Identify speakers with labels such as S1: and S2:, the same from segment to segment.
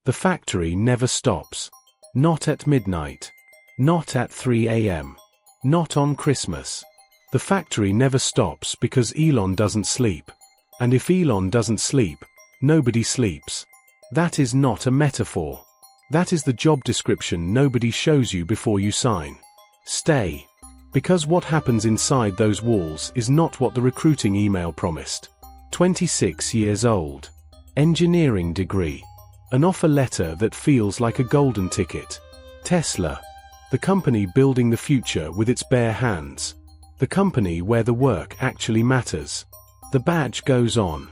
S1: The factory never stops. Not at midnight. Not at 3 a.m. Not on Christmas. The factory never stops because Elon doesn't sleep. And if Elon doesn't sleep, nobody sleeps. That is not a metaphor. That is the job description nobody shows you before you sign. Stay. Because what happens inside those walls is not what the recruiting email promised. 26 years old. Engineering degree. An offer letter that feels like a golden ticket. Tesla. The company building the future with its bare hands. The company where the work actually matters. The badge goes on.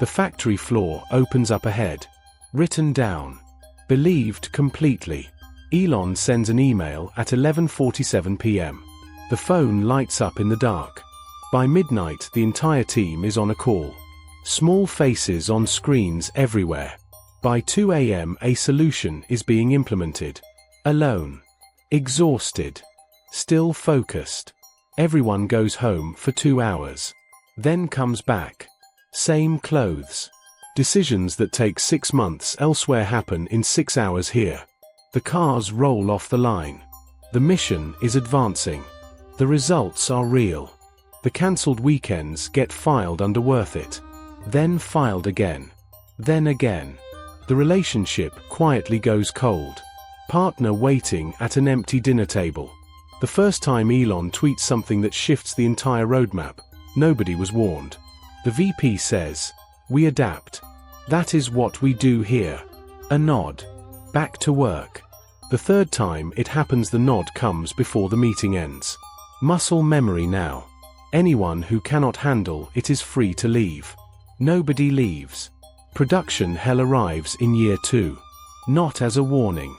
S1: The factory floor opens up ahead. Written down. Believed completely. Elon sends an email at 11:47 p.m. The phone lights up in the dark. By midnight, the entire team is on a call. Small faces on screens everywhere. By 2 a.m., a solution is being implemented. Alone. Exhausted. Still focused. Everyone goes home for 2 hours. Then comes back. Same clothes. Decisions that take 6 months elsewhere happen in 6 hours here. The cars roll off the line. The mission is advancing. The results are real. The cancelled weekends get filed under worth it. Then filed again. Then again. The relationship quietly goes cold. Partner waiting at an empty dinner table. The first time Elon tweets something that shifts the entire roadmap, nobody was warned. The VP says, "We adapt. That is what we do here." A nod. Back to work. The third time it happens, the nod comes before the meeting ends. Muscle memory now. Anyone who cannot handle it is free to leave. Nobody leaves. Production hell arrives in year 2. Not as a warning.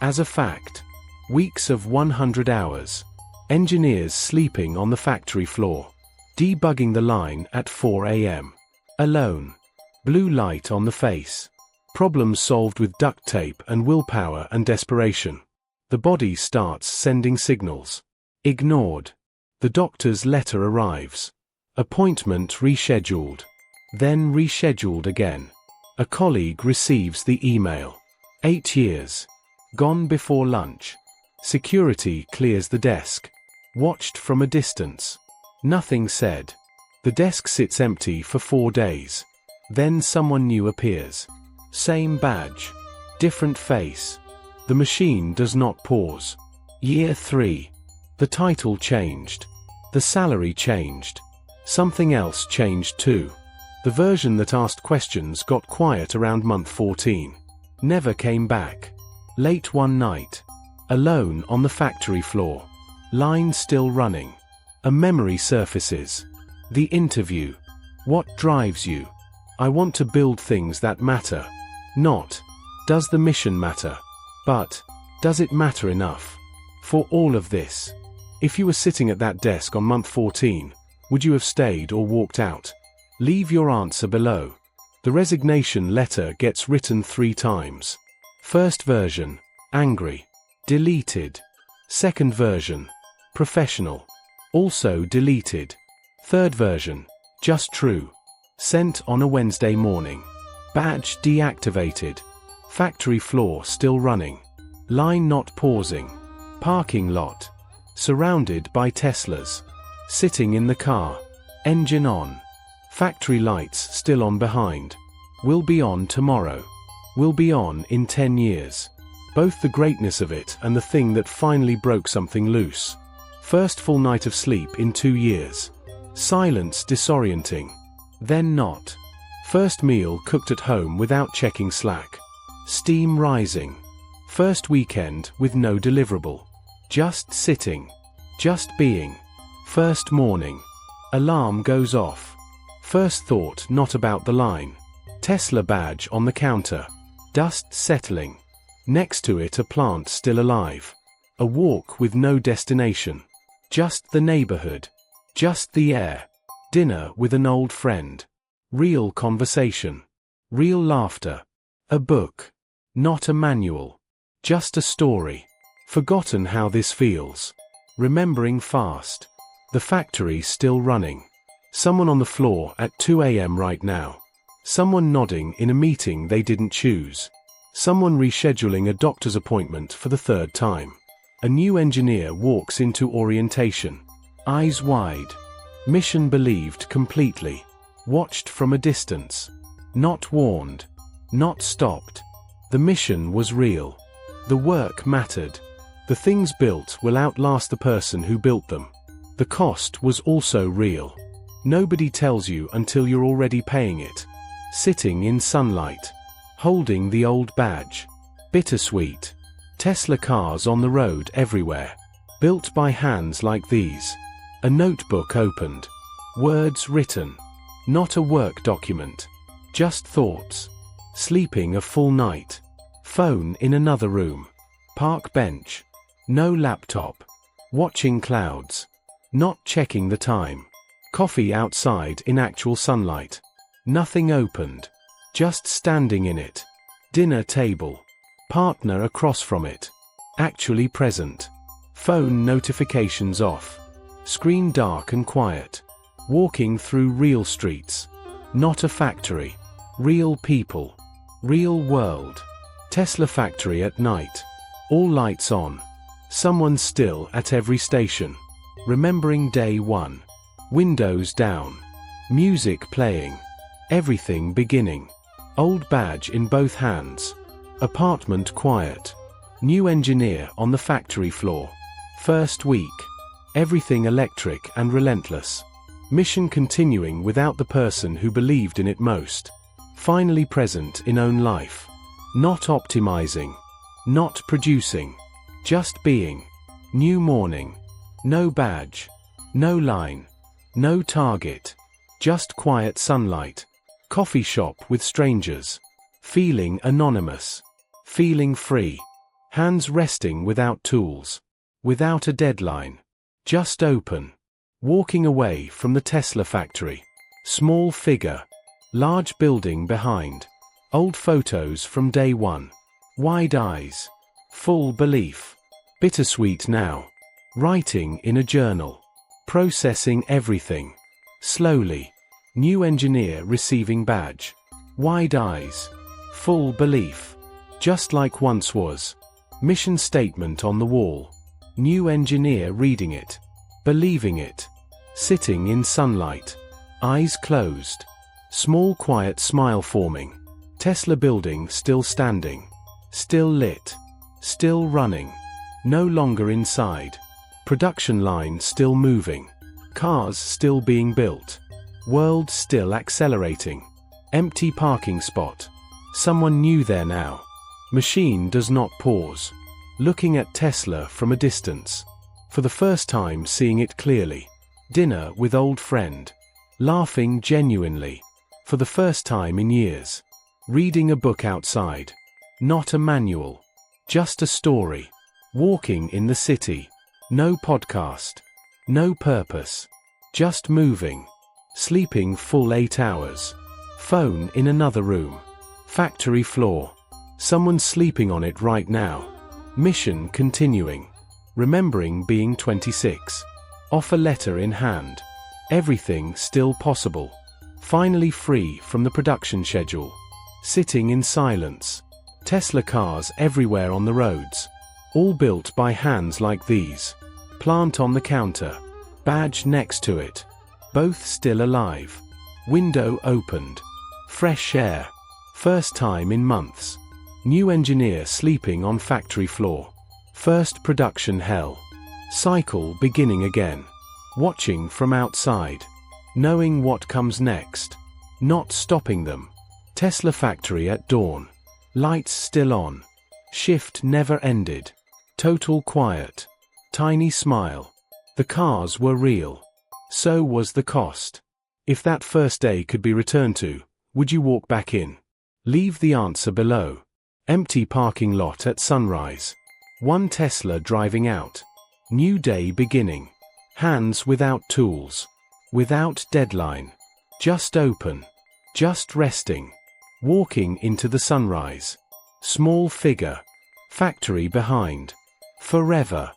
S1: As a fact. Weeks of 100 hours. Engineers sleeping on the factory floor. Debugging the line at 4 a.m. Alone. Blue light on the face. Problems solved with duct tape and willpower and desperation. The body starts sending signals. Ignored. The doctor's letter arrives. Appointment rescheduled. Then rescheduled again. A colleague receives the email. 8 years. Gone before lunch. Security clears the desk. Watched from a distance. Nothing said. The desk sits empty for 4 days. Then someone new appears. Same badge. Different face. The machine does not pause. Year 3. The title changed. The salary changed. Something else changed too. The version that asked questions got quiet around month 14. Never came back. Late one night. Alone on the factory floor. Line still running. A memory surfaces. The interview. What drives you? I want to build things that matter. Not, does the mission matter? But, does it matter enough? For all of this. If you were sitting at that desk on month 14, would you have stayed or walked out? Leave your answer below. The resignation letter gets written 3 times. First version, angry. Deleted. Second version, professional. Also deleted. Third version, just true. Sent on a Wednesday morning. Badge deactivated. Factory floor still running. Line not pausing. Parking lot. Surrounded by Teslas. Sitting in the car. Engine on. Factory lights still on behind. Will be on tomorrow. Will be on in 10 years. Both the greatness of it and the thing that finally broke something loose. First full night of sleep in 2 years. Silence disorienting. Then not. First meal cooked at home without checking Slack. Steam rising. First weekend with no deliverable. Just sitting. Just being. First morning. Alarm goes off. First thought not about the line. Tesla badge on the counter. Dust settling. Next to it a plant still alive. A walk with no destination. Just the neighborhood. Just the air. Dinner with an old friend. Real conversation. Real laughter. A book. Not a manual. Just a story. Forgotten how this feels. Remembering fast. The factory still running. Someone on the floor at 2 a.m. right now. Someone nodding in a meeting they didn't choose. Someone rescheduling a doctor's appointment for the third time. A new engineer walks into orientation. Eyes wide. Mission believed completely. Watched from a distance. Not warned. Not stopped. The mission was real. The work mattered. The things built will outlast the person who built them. The cost was also real. Nobody tells you until you're already paying it. Sitting in sunlight. Holding the old badge. Bittersweet. Tesla cars on the road everywhere. Built by hands like these. A notebook opened. Words written. Not a work document. Just thoughts. Sleeping a full night. Phone in another room. Park bench. No laptop. Watching clouds. Not checking the time. Coffee outside in actual sunlight. Nothing opened. Just standing in it. Dinner table. Partner across from it. Actually present. Phone notifications off. Screen dark and quiet. Walking through real streets. Not a factory. Real people. Real world. Tesla factory at night. All lights on. Someone still at every station. Remembering day one. Windows down. Music playing. Everything beginning. Old badge in both hands. Apartment quiet. New engineer on the factory floor. First week. Everything electric and relentless. Mission continuing without the person who believed in it most. Finally present in own life. Not optimizing. Not producing. Just being. New morning. No badge. No line. No target. Just quiet sunlight. Coffee shop with strangers. Feeling anonymous. Feeling free. Hands resting without tools. Without a deadline. Just open. Walking away from the Tesla factory. Small figure. Large building behind. Old photos from day one. Wide eyes. Full belief. Bittersweet now. Writing in a journal. Processing everything. Slowly. New engineer receiving badge. Wide eyes. Full belief. Just like once was. Mission statement on the wall. New engineer reading it. Believing it. Sitting in sunlight. Eyes closed. Small quiet smile forming. Tesla building still standing. Still lit. Still running. No longer inside. Production line still moving. Cars still being built. World still accelerating. Empty parking spot. Someone new there now. Machine does not pause. Looking at Tesla from a distance. For the first time seeing it clearly. Dinner with old friend. Laughing genuinely. For the first time in years. Reading a book outside. Not a manual. Just a story. Walking in the city. No podcast. No purpose. Just moving. Sleeping full 8 hours. Phone in another room. Factory floor. Someone sleeping on it right now. Mission continuing. Remembering being 26. Offer letter in hand. Everything still possible. Finally free from the production schedule. Sitting in silence. Tesla cars everywhere on the roads. All built by hands like these. Plant on the counter. Badge next to it. Both still alive. Window opened. Fresh air. First time in months. New engineer sleeping on factory floor. First production hell. Cycle beginning again. Watching from outside. Knowing what comes next. Not stopping them. Tesla factory at dawn. Lights still on. Shift never ended. Total quiet. Tiny smile. The cars were real. So was the cost. If that first day could be returned to, would you walk back in? Leave the answer below. Empty parking lot at sunrise. One Tesla driving out. New day beginning. Hands without tools. Without deadline. Just open. Just resting. Walking into the sunrise. Small figure. Factory behind. Forever.